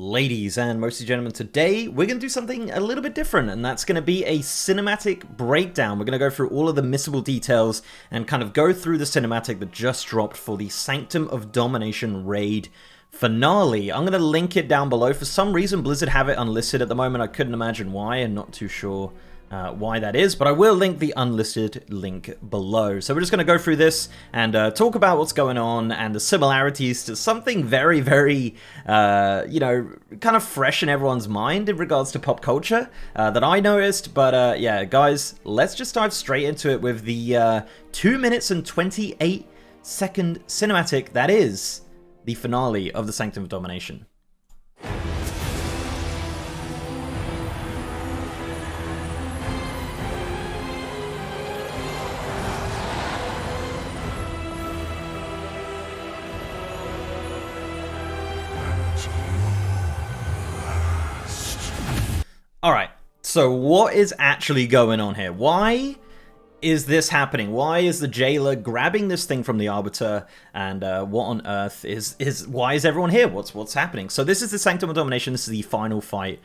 Ladies and mostly gentlemen, today we're going to do something a little bit different, and that's going to be a cinematic breakdown. We're going to go through all of the missable details and kind of go through the cinematic that just dropped for the Sanctum of Domination raid finale. I'm going to link it down below. For some reason, Blizzard have it unlisted at the moment. I couldn't imagine why, and not too sure why that is, but I will link the unlisted link below. So we're just going to go through this and talk about what's going on and the similarities to something very, very, you know, kind of fresh in everyone's mind in regards to pop culture that I noticed. But yeah, guys, let's just dive straight into it with the 2 minutes and 28-second cinematic that is the finale of the Sanctum of Domination. Alright, so what is actually going on here? Why is this happening? Why is the jailer grabbing this thing from the Arbiter? And what on earth why is everyone here? What's happening? So this is the Sanctum of Domination. This is the final fight.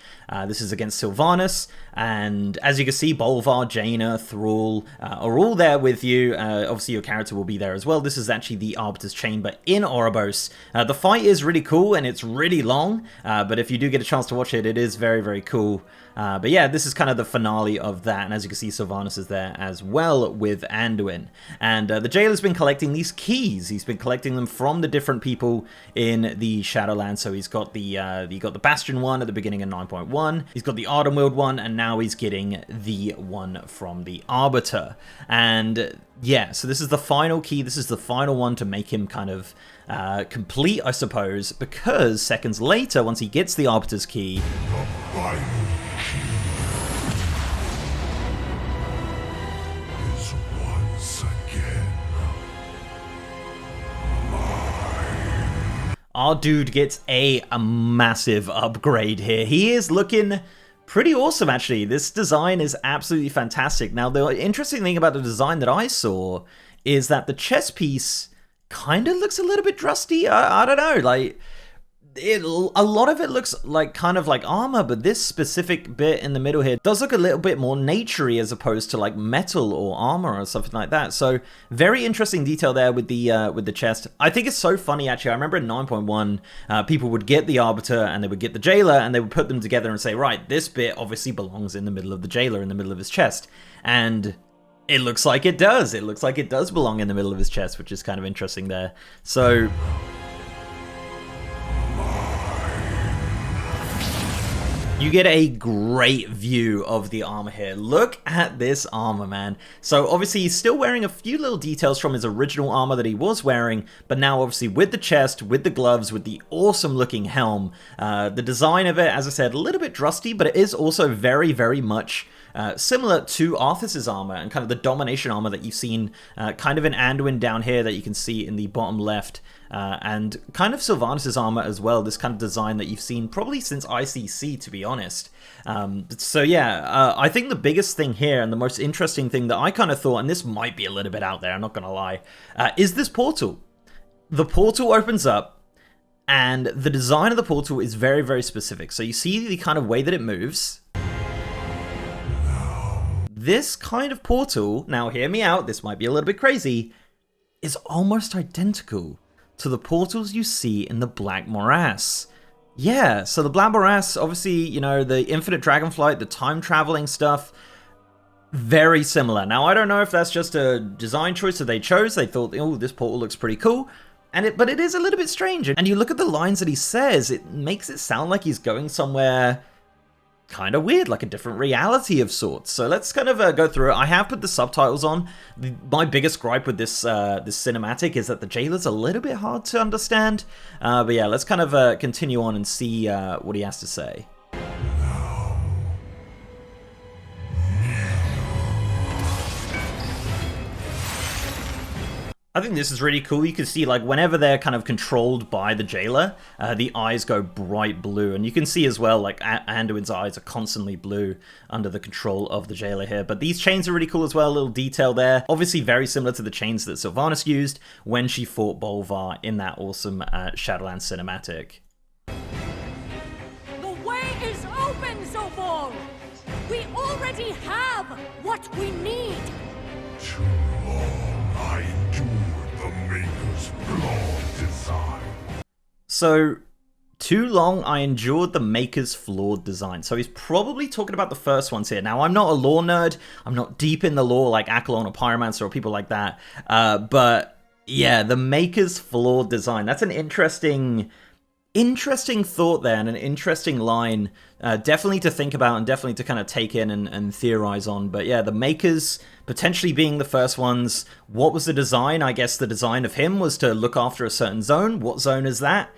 This is against Sylvanas, and as you can see, Bolvar, Jaina, Thrall are all there with you. Obviously your character will be there as well. This is actually the Arbiter's Chamber in Oribos. The fight is really cool and it's really long, but if you do get a chance to watch it, it is very, very cool. But yeah, this is kind of the finale of that, and as you can see, Sylvanas is there as well with Anduin. And the jailer's been collecting these keys. He's been collecting them from the different people in the Shadowlands. So he's got the Bastion one at the beginning of 9.1. He's got the Ardenweald one, and now he's getting the one from the Arbiter. And yeah, so this is the final key. This is the final one to make him kind of complete, I suppose, because seconds later, once he gets the Arbiter's key, our dude gets a massive upgrade here. He is looking pretty awesome, actually. This design is absolutely fantastic. Now, the interesting thing about the design that I saw is that the chest piece kind of looks a little bit rusty. I don't know, like, a lot of it looks like kind of like armor, but this specific bit in the middle here does look a little bit more naturey as opposed to like metal or armor or something like that. So very interesting detail there with the chest. I think it's so funny, actually. I remember in 9.1 people would get the Arbiter and they would get the jailer and they would put them together and say, right, this bit obviously belongs in the middle of the jailer, in the middle of his chest, and it looks like it does. It looks like it does belong in the middle of his chest, which is kind of interesting there. So you get a great view of the armor here. Look at this armor, man. So obviously he's still wearing a few little details from his original armor that he was wearing, but now obviously with the chest, with the gloves, with the awesome looking helm. The design of it, as I said, a little bit rusty, but it is also very, very much similar to Arthas's armor and kind of the Domination armor that you've seen kind of in Anduin down here that you can see in the bottom left. And kind of Sylvanas' armor as well, this kind of design that you've seen probably since ICC, to be honest. So yeah, I think the biggest thing here and the most interesting thing that I kind of thought, and this might be a little bit out there, I'm not going to lie, is this portal. The portal opens up, and the design of the portal is very, very specific. So you see the kind of way that it moves. This kind of portal, now hear me out, this might be a little bit crazy, is almost identical to the portals you see in the Black Morass. Yeah, so the Black Morass, obviously, you know, the Infinite Dragonflight, the time-traveling stuff, very similar. Now, I don't know if that's just a design choice that they chose. They thought, oh, this portal looks pretty cool. But it is a little bit strange. And you look at the lines that he says, it makes it sound like he's going somewhere kind of weird, like a different reality of sorts. So let's kind of go through it. I have put the subtitles on. My biggest gripe with this this cinematic is that the jailer's a little bit hard to understand. But yeah, let's kind of continue on and see what he has to say. I think this is really cool. You can see, like, whenever they're kind of controlled by the jailer, the eyes go bright blue. And you can see as well, like, Anduin's eyes are constantly blue under the control of the jailer here. But these chains are really cool as well, a little detail there. Obviously very similar to the chains that Sylvanas used when she fought Bolvar in that awesome Shadowlands cinematic. We already have what we need! Too long I endured the Maker's flawed design. So, too long I endured the Maker's flawed design. So he's probably talking about the first ones here. Now, I'm not a lore nerd. I'm not deep in the lore like Accolon or Pyromancer or people like that. But yeah, the Maker's flawed design. That's an interesting thought there, and an interesting line. Definitely to think about and definitely to kind of take in and theorize on. But yeah, the Makers potentially being the first ones. What was the design? I guess the design of him was to look after a certain zone. What zone is that?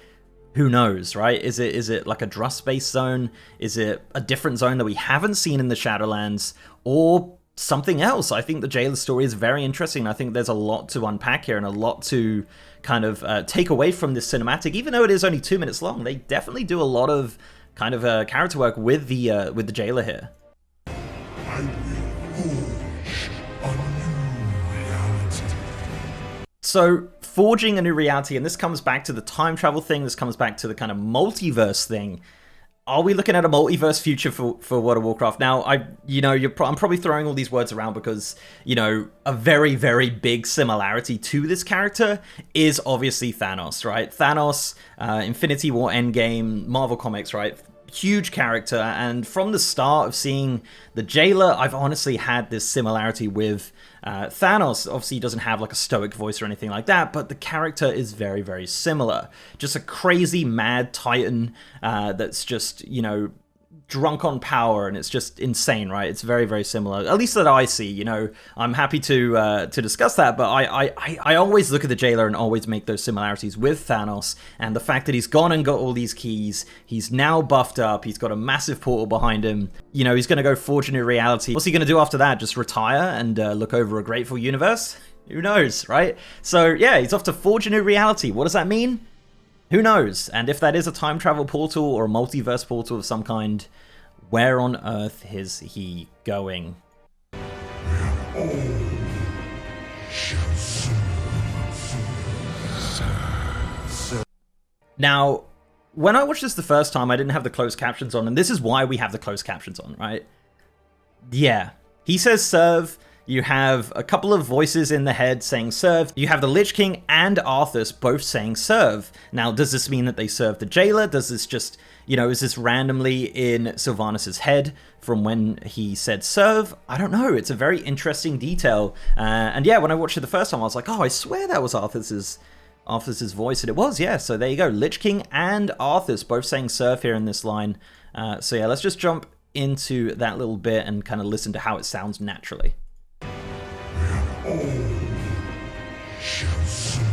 Who knows, right? Is it like a Drust-based zone? Is it a different zone that we haven't seen in the Shadowlands? Or something else? I think the Jailer story is very interesting. I think there's a lot to unpack here and a lot to kind of take away from this cinematic. Even though it is only 2 minutes long, they definitely do a lot of kind of character work with the Jailer here. I will forge a new reality. So, forging a new reality, and this comes back to the time travel thing, this comes back to the kind of multiverse thing. Are we looking at a multiverse future for World of Warcraft? Now, I'm probably throwing all these words around because, a very, very big similarity to this character is obviously Thanos, right? Thanos, Infinity War Endgame, Marvel Comics, right? Huge character, and from the start of seeing the Jailer, I've honestly had this similarity with Thanos. Obviously, he doesn't have like a stoic voice or anything like that, but the character is very, very similar. Just a crazy, mad titan that's just, drunk on power, and it's just insane, right? It's very, very similar, at least that I see. I'm happy to discuss that, but I always look at the Jailer and always make those similarities with Thanos, and the fact that he's gone and got all these keys, he's now buffed up, he's got a massive portal behind him, he's going to go forge a new reality. What's he going to do after that? Just retire and look over a grateful universe? Who knows, right? So yeah, he's off to forge a new reality. What does that mean? Who knows? And if that is a time travel portal or a multiverse portal of some kind, where on earth is he going? Now, when I watched this the first time, I didn't have the closed captions on, and this is why we have the closed captions on, right? Yeah, he says serve. You have a couple of voices in the head saying serve. You have the Lich King and Arthas both saying serve. Now, does this mean that they serve the Jailer? Does this just, is this randomly in Sylvanas' head from when he said serve? I don't know. It's a very interesting detail. And yeah, when I watched it the first time, I was like, oh, I swear that was Arthas' voice. And it was, yeah. So there you go. Lich King and Arthas both saying serve here in this line. So yeah, let's just jump into that little bit and kind of listen to how it sounds naturally. All shall serve.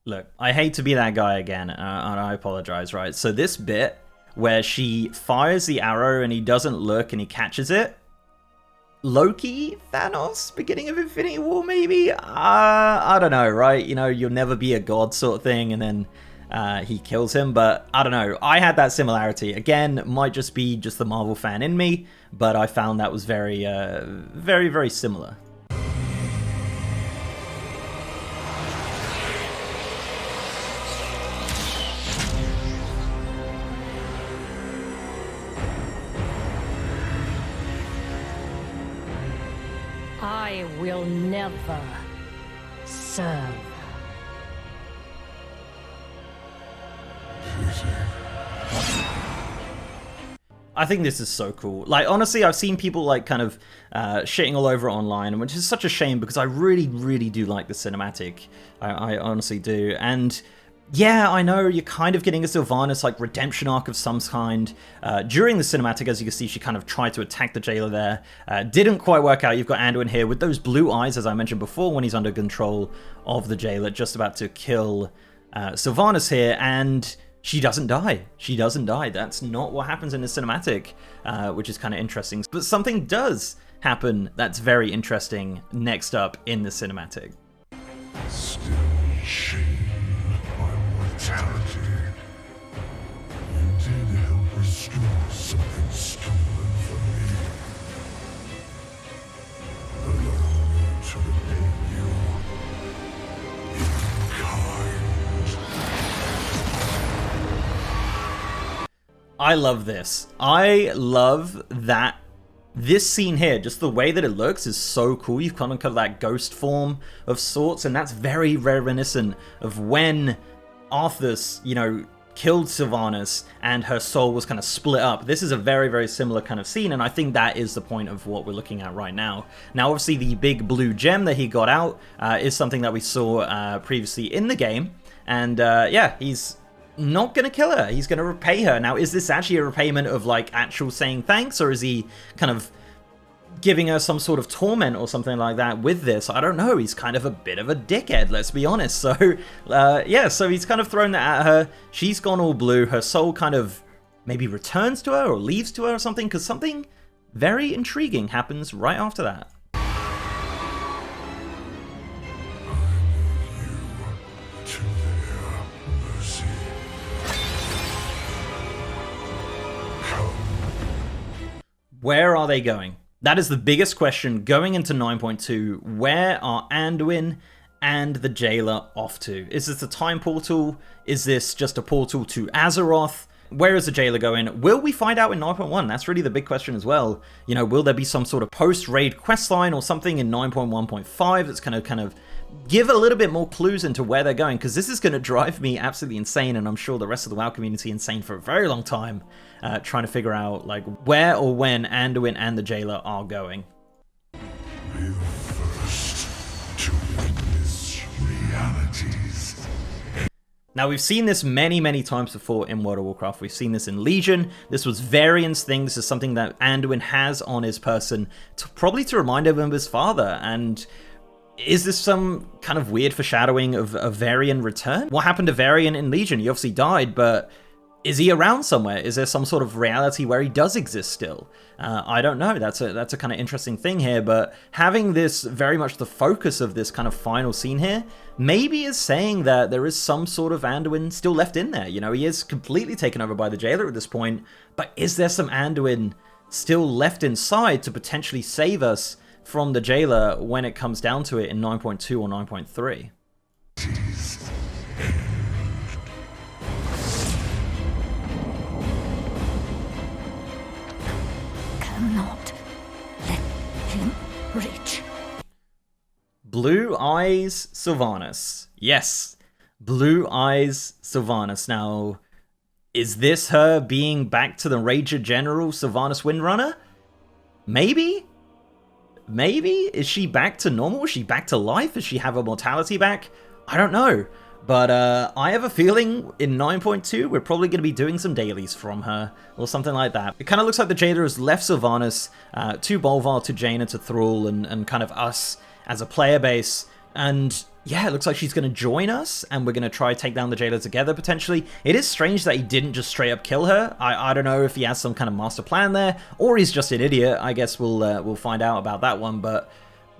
Look, I hate to be that guy again, and I apologize, right? So this bit where she fires the arrow and he doesn't look and he catches it, Loki, Thanos, beginning of Infinity War, maybe? I don't know, right? You'll never be a god sort of thing, and then he kills him, but I don't know. I had that similarity. Again, might just be just the Marvel fan in me, but I found that was very, very, very similar. I will never serve. I think this is so cool. Like, honestly, I've seen people like kind of shitting all over it online, which is such a shame because I really, really do like the cinematic. I honestly do. And yeah, I know you're kind of getting a Sylvanas like redemption arc of some kind. During the cinematic, as you can see, she kind of tried to attack the Jailer there. Didn't quite work out. You've got Anduin here with those blue eyes, as I mentioned before, when he's under control of the Jailer, just about to kill Sylvanas here, and she doesn't die. She doesn't die. That's not what happens in the cinematic, which is kind of interesting. But something does happen that's very interesting next up in the cinematic. Still shame my mortality. You did help restore something stolen from me. Allow me I love this. I love that this scene here, just the way that it looks is so cool. You've kind of got that ghost form of sorts, and that's very reminiscent of when Arthas, you know, killed Sylvanas and her soul was kind of split up. This is a very, very similar kind of scene, and I think that is the point of what we're looking at right now. Now, obviously, the big blue gem that he got out is something that we saw previously in the game, and yeah, he's not gonna kill her. He's gonna repay her. Now, is this actually a repayment of, like, actual saying thanks, or is he kind of giving her some sort of torment or something like that with this? I don't know. He's kind of a bit of a dickhead, let's be honest. So, yeah, so he's kind of thrown that at her. She's gone all blue. Her soul kind of maybe returns to her or leaves to her or something, because something very intriguing happens right after that. Where are they going? That is the biggest question going into 9.2. Where are Anduin and the Jailer off to? Is this a time portal? Is this just a portal to Azeroth? Where is the Jailer going? Will we find out in 9.1? That's really the big question as well. You know, will there be some sort of post-raid questline or something in 9.1.5 that's going to kind of give a little bit more clues into where they're going? Because this is going to drive me absolutely insane, and I'm sure the rest of the WoW community insane for a very long time, trying to figure out like where or when Anduin and the Jailer are going. Be the first to witness realities. Now, we've seen this many, many times before in World of Warcraft. We've seen this in Legion. This was Varian's thing. This is something that Anduin has on his person, probably to remind him of his father. And is this some kind of weird foreshadowing of a Varian return? What happened to Varian in Legion? He obviously died, but is he around somewhere? Is there some sort of reality where he does exist still? I don't know. That's a kind of interesting thing here, but having this very much the focus of this kind of final scene here maybe is saying that there is some sort of Anduin still left in there. You know, he is completely taken over by the Jailer at this point, but is there some Anduin still left inside to potentially save us from the Jailer when it comes down to it in 9.2 or 9.3? Cannot let him reach. Blue Eyes Sylvanas. Yes, Blue Eyes Sylvanas. Now, is this her being back to the Ranger General Sylvanas Windrunner? Maybe? Maybe? Is she back to normal? Is she back to life? Does she have her mortality back? I don't know. But I have a feeling in 9.2 we're probably going to be doing some dailies from her or something like that. It kind of looks like the Jailer has left Sylvanas to Bolvar, to Jaina, to Thrall, and kind of us as a player base. And yeah, it looks like she's going to join us and we're going to try to take down the Jailer together potentially. It is strange that he didn't just straight up kill her. I don't know if he has some kind of master plan there or he's just an idiot. I guess we'll find out about that one. But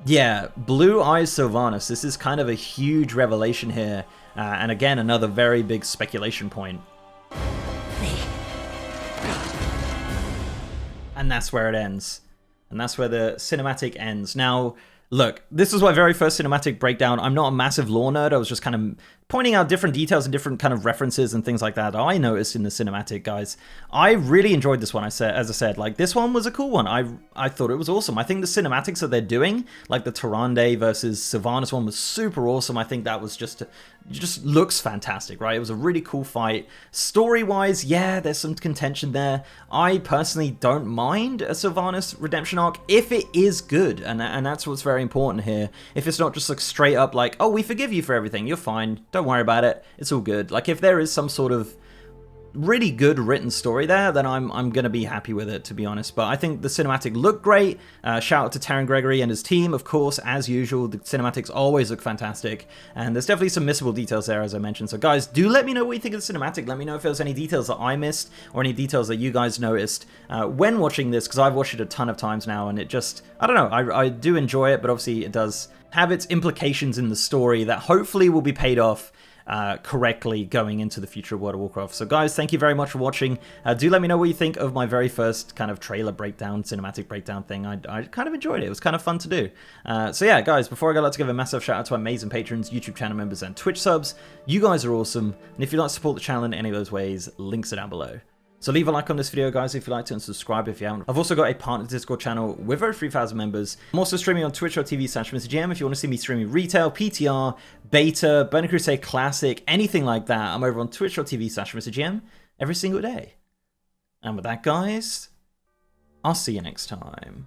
yeah, Blue Eyes Sylvanas. This is kind of a huge revelation here. And again, another very big speculation point. And that's where it ends. And that's where the cinematic ends. Now, look, this is my very first cinematic breakdown. I'm not a massive lore nerd. I was just kind of pointing out different details and different kind of references and things like that I noticed in the cinematic, guys. I really enjoyed this one, as I said. Like, this one was a cool one. I thought it was awesome. I think the cinematics that they're doing, like the Tyrande versus Sylvanas one, was super awesome. I think that was just looks fantastic, right? It was a really cool fight. Story-wise, yeah, there's some contention there. I personally don't mind a Sylvanas redemption arc if it is good, and that's what's very important here. If it's not just like straight up like, oh, we forgive you for everything, you're fine, don't worry about it, it's all good. Like, if there is some sort of really good written story there, then I'm gonna be happy with it, to be honest. But I think the cinematic looked great. Shout out to Taron Gregory and his team, of course, as usual. The cinematics always look fantastic, and there's definitely some missable details there, as I mentioned. So guys, do let me know what you think of the cinematic. Let me know if there's any details that I missed or any details that you guys noticed when watching this, because I've watched it a ton of times now, and it just, I don't know, I do enjoy it, but obviously it does have its implications in the story that hopefully will be paid off correctly going into the future of World of Warcraft. So guys, thank you very much for watching. Do let me know what you think of my very first kind of trailer breakdown, cinematic breakdown thing. I kind of enjoyed it. It was kind of fun to do. So yeah, guys, before I go, let's give a massive shout out to our amazing patrons, YouTube channel members, and Twitch subs. You guys are awesome. And if you'd like to support the channel in any of those ways, links are down below. So leave a like on this video, guys, if you liked it, and subscribe if you haven't. I've also got a partner Discord channel with over 3,000 members. I'm also streaming on twitch.tv/MrGM if you want to see me streaming retail, PTR, beta, Burning Crusade Classic, anything like that. I'm over on twitch.tv/MrGM every single day. And with that, guys, I'll see you next time.